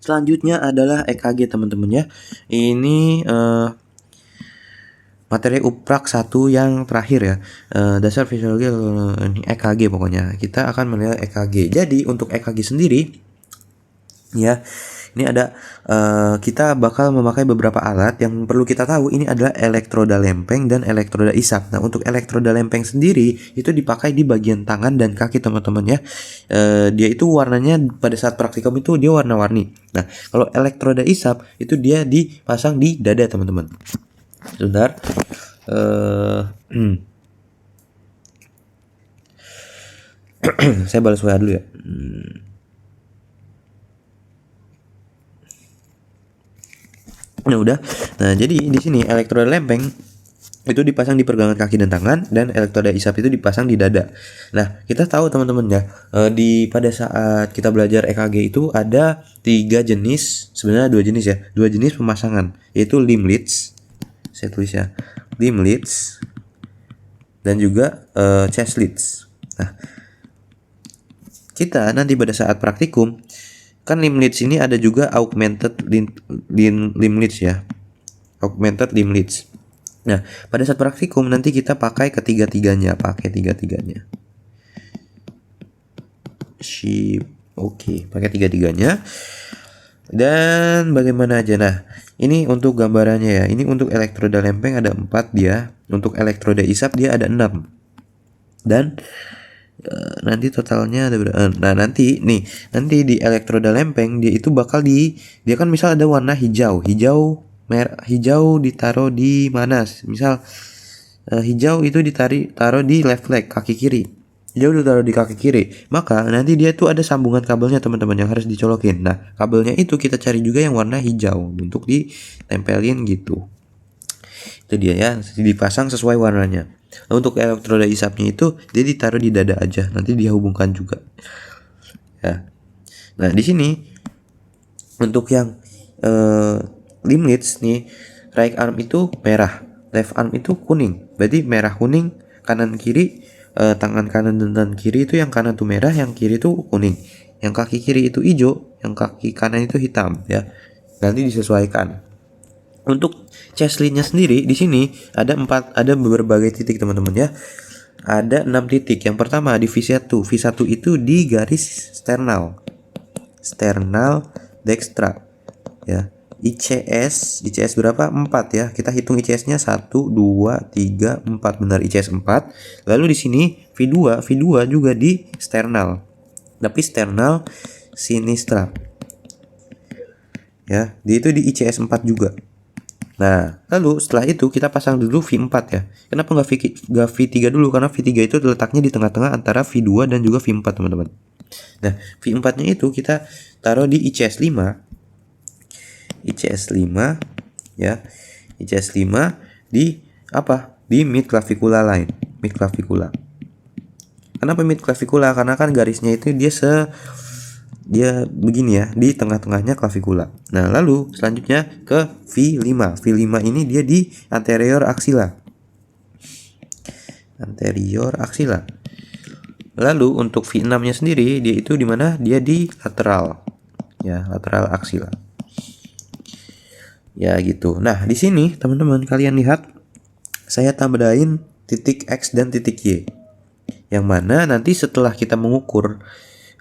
Selanjutnya adalah EKG teman-teman ya. Ini materi uprak 1 yang terakhir ya. Dasar fisiologi ini EKG pokoknya. Kita akan menilai EKG. Jadi untuk EKG sendiri ya, ini ada kita bakal memakai beberapa alat. Yang perlu kita tahu ini adalah elektroda lempeng dan elektroda isap. Nah, untuk elektroda lempeng sendiri itu dipakai di bagian tangan dan kaki teman-teman ya. Dia itu warnanya pada saat praktikum itu dia warna-warni. Nah, kalau elektroda isap itu dia dipasang di dada teman-teman. Sebentar. Saya balas WA dulu ya. Nah udah. Nah jadi di sini elektroda lempeng itu dipasang di pergelangan kaki dan tangan, dan elektroda isap itu dipasang di dada. Nah kita tahu teman-teman ya, pada saat kita belajar EKG itu ada 3 jenis, sebenarnya 2 jenis ya, 2 jenis pemasangan, yaitu limb leads, saya tulis ya, limb leads, dan juga chest leads. Nah kita nanti pada saat praktikum kan limb leads ini ada juga augmented limb leads ya, augmented limb leads. Nah, pada saat praktikum nanti kita pakai ketiga-tiganya, Oke, pakai tiga-tiganya. Dan bagaimana aja? Nah, ini untuk gambarannya ya. Ini untuk elektroda lempeng ada 4 dia. Untuk elektroda isap dia ada 6. Dan nanti totalnya ada berapa? Nah, nanti di elektroda lempeng dia itu bakal dia kan misal ada warna hijau ditaruh di mana? Misal hijau itu taruh di left leg, kaki kiri. Hijau ditaruh di kaki kiri. Maka nanti dia tuh ada sambungan kabelnya teman-teman yang harus dicolokin. Nah, kabelnya itu kita cari juga yang warna hijau untuk ditempelin gitu. Itu dia ya, dipasang sesuai warnanya. Nah, untuk elektroda isapnya itu dia ditaruh di dada aja, nanti dia hubungkan juga. Ya. Nah, di sini untuk yang limb leads nih, right arm itu merah, left arm itu kuning. Berarti merah kuning, kanan kiri, tangan kanan dan tangan kiri itu yang kanan tuh merah, yang kiri tuh kuning. Yang kaki kiri itu hijau, yang kaki kanan itu hitam ya. Nanti disesuaikan. Untuk chest lead-nya sendiri di sini ada berbagai titik teman-teman ya. Ada 6 titik. Yang pertama di V1. V1 itu di garis sternal dextra ya. ICS berapa? 4 ya. Kita hitung ICS-nya 1 2 3 4, benar, ICS 4. Lalu di sini V2 juga di sternal. Tapi sternal sinistra. Ya, dia itu di ICS 4 juga. Nah, lalu setelah itu kita pasang dulu V4 ya. Kenapa nggak V3 dulu? Karena V3 itu letaknya di tengah-tengah antara V2 dan juga V4 teman-teman. Nah, V4-nya itu kita taruh di ICS 5 ya. ICS 5 di apa? Di mid clavicula line, mid clavicula. Kenapa mid clavicula? Karena kan garisnya itu dia begini ya, di tengah-tengahnya clavicula. Nah, lalu selanjutnya ke V5. V5 ini dia di anterior axilla. Lalu untuk V6-nya sendiri dia itu di mana? Dia di lateral. Ya, lateral axilla. Ya gitu. Nah, di sini teman-teman kalian lihat saya tambahin titik X dan titik Y. Yang mana nanti setelah kita mengukur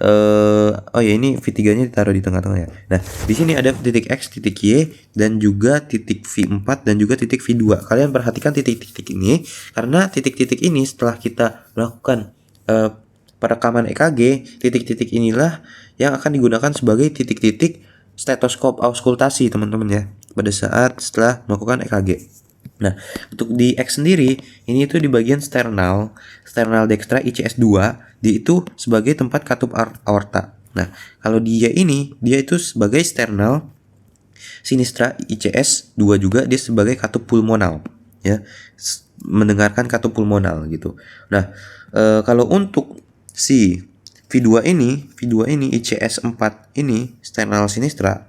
oh ya, ini V3-nya ditaruh di tengah-tengah ya. Nah, di sini ada titik X, titik Y, dan juga titik V4 dan juga titik V2. Kalian perhatikan titik-titik ini karena titik-titik ini setelah kita melakukan perekaman EKG, titik-titik inilah yang akan digunakan sebagai titik-titik stetoskop auskultasi teman-teman ya, pada saat setelah melakukan EKG. Nah, untuk di X sendiri, ini itu di bagian sternal dextra ICS 2, dia itu sebagai tempat katup aorta. Nah, kalau dia itu sebagai sternal sinistra ICS 2 juga, dia sebagai katup pulmonal ya, mendengarkan katup pulmonal gitu. Nah, kalau untuk si V2 ini ICS 4 ini sternal sinistra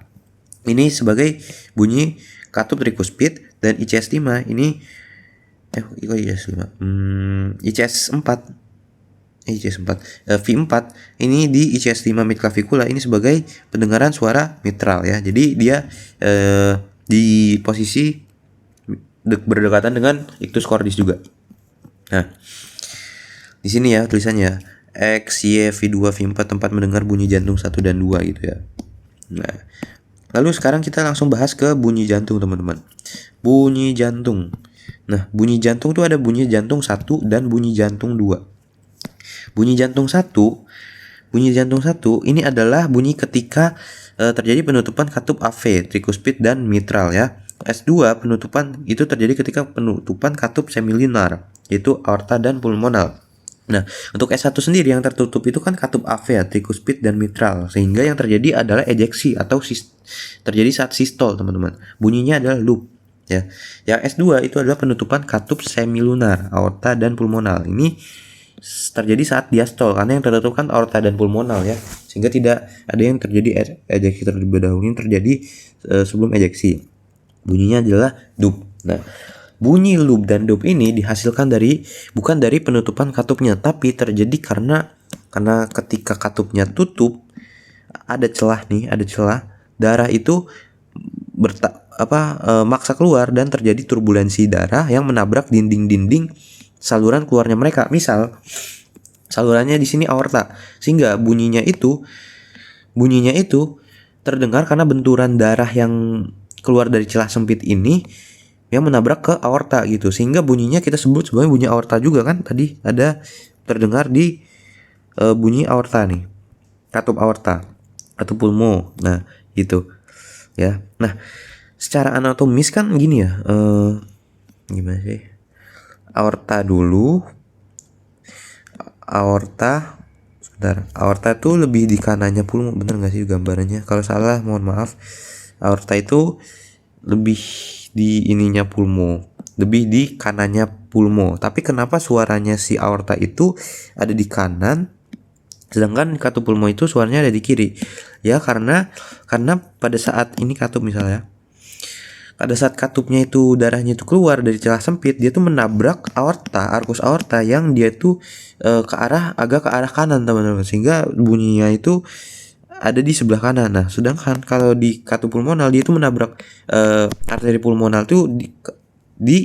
ini sebagai bunyi katup tricuspid, dan ICS 5 ini ICS 4 ICS 4. V4 ini di ICS 5 mid clavicula ini sebagai pendengaran suara mitral ya. Jadi dia di posisi berdekatan dengan ictus cordis juga. Nah, di sini ya tulisannya X, Y, V2, V4 tempat mendengar bunyi jantung 1 dan 2 gitu ya. Nah, lalu sekarang kita langsung bahas ke bunyi jantung teman-teman. Bunyi jantung. Nah, bunyi jantung tuh ada bunyi jantung 1 dan bunyi jantung 2. Bunyi jantung 1, ini adalah bunyi ketika terjadi penutupan katup AV, trikuspid dan mitral ya. S2 penutupan itu terjadi ketika penutupan katup semilunar, yaitu aorta dan pulmonal. Nah, untuk S1 sendiri yang tertutup itu kan katup AV ya, trikuspid dan mitral, sehingga yang terjadi adalah ejeksi atau terjadi saat sistol, teman-teman. Bunyinya adalah loop ya. Yang S2 itu adalah penutupan katup semilunar, aorta dan pulmonal. Ini terjadi saat diastol karena yang tertutup kan aorta dan pulmonal ya, sehingga tidak ada yang terjadi ejeksi terlebih dahulu. Ini terjadi sebelum ejeksi. Bunyinya adalah loop. Nah, bunyi loop dan loop ini dihasilkan bukan dari penutupan katupnya, tapi terjadi karena ketika katupnya tutup ada celah darah itu maksa keluar dan terjadi turbulensi darah yang menabrak dinding-dinding saluran keluarnya mereka. Misal salurannya di sini aorta, sehingga bunyinya itu terdengar karena benturan darah yang keluar dari celah sempit ini yang menabrak ke aorta gitu, sehingga bunyinya kita sebut sebagai bunyi aorta juga kan. Tadi ada terdengar di bunyi aorta nih, katup aorta atau pulmo. Nah gitu ya. Nah, secara anatomis kan gini ya, gimana sih? Aorta dulu. Aorta tuh lebih di kanannya pulmo, bener gak sih gambarannya? Kalau salah mohon maaf. Aorta itu lebih di ininya pulmo, lebih di kanannya pulmo. Tapi kenapa suaranya si aorta itu ada di kanan, sedangkan katup pulmo itu suaranya ada di kiri? Ya karena pada saat ini katup misalnya, pada saat katupnya itu darahnya itu keluar dari celah sempit, dia tuh menabrak aorta, arkus aorta yang dia tuh agak ke arah kanan teman-teman, sehingga bunyinya itu ada di sebelah kanan. Nah, sedangkan kalau di katup pulmonal dia itu menabrak arteri pulmonal tuh di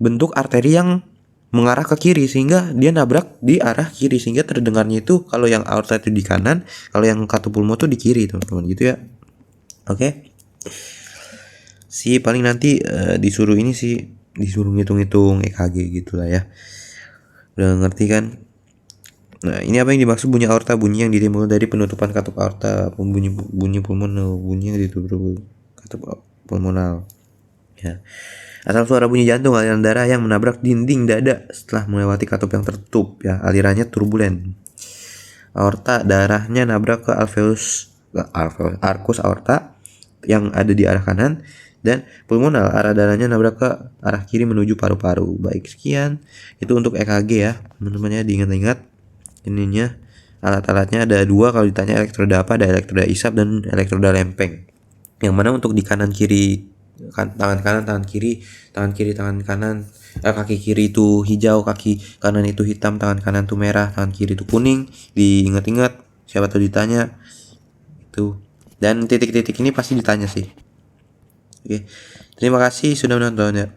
bentuk arteri yang mengarah ke kiri, sehingga dia nabrak di arah kiri, sehingga terdengarnya itu kalau yang aorta itu di kanan, kalau yang katup pulmo tuh di kiri teman-teman gitu ya. Oke. Paling nanti disuruh ngitung-ngitung EKG gitulah ya. Udah ngerti kan? Nah, ini apa yang dimaksud bunyi aorta? Bunyi yang ditimbulkan dari penutupan katup aorta, bunyi pulmonal, bunyi yang ditutup katup pulmonal. Ya. Asal suara bunyi jantung, aliran darah yang menabrak dinding dada setelah melewati katup yang tertutup ya, alirannya turbulen. Aorta, darahnya nabrak ke arkus aorta yang ada di arah kanan, dan pulmonal, arah darahnya nabrak ke arah kiri menuju paru-paru. Baik, sekian itu untuk EKG ya teman-teman ya, diingat-ingat ininya. Alat-alatnya ada 2 kalau ditanya elektroda apa, ada elektroda isap dan elektroda lempeng. Yang mana untuk di kanan kiri, tangan kanan, tangan kiri, tangan kanan, kaki kiri itu hijau, kaki kanan itu hitam, tangan kanan itu merah, tangan kiri itu kuning. Diingat-ingat, siapa tuh ditanya itu. Dan titik-titik ini pasti ditanya sih. Oke. Terima kasih sudah menonton ya.